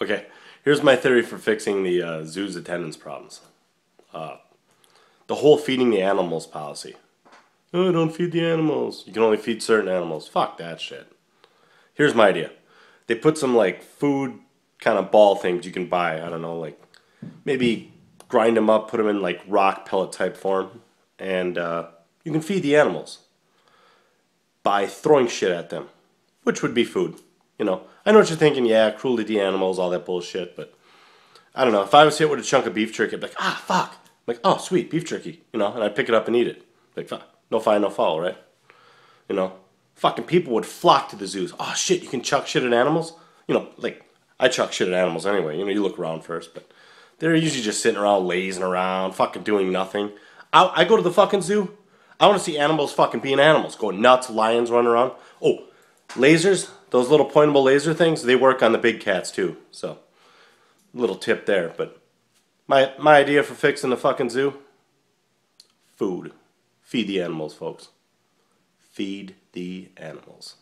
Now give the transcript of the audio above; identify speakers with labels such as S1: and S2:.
S1: Okay, here's my theory for fixing the zoo's attendance problems. The whole feeding the animals policy. Oh, don't feed the animals. You can only feed certain animals. Fuck that shit. Here's my idea. They put some like food kind of ball things you can buy. I don't know, like maybe grind them up, put them in like rock pellet type form, and you can feed the animals by throwing shit at them, which would be food. I know what you're thinking. Yeah, cruelty to the animals, all that bullshit. But I don't know. If I was hit with a chunk of beef jerky, I'd be like, ah, fuck. I'm like, oh, sweet beef jerky. And I'd pick it up and eat it. Like, fuck, no fine, no foul, right? You know, Fucking people would flock to the zoos. Oh shit, you can chuck shit at animals. Like I chuck shit at animals anyway. You look around first, but they're usually just sitting around, lazing around, fucking doing nothing. I go to the fucking zoo. I want to see animals fucking being animals, going nuts, lions running around. Oh, lasers, those little pointable laser things, they work on the big cats too. So, little tip there. But my idea for fixing the fucking zoo: food. Feed the animals, folks. Feed the animals.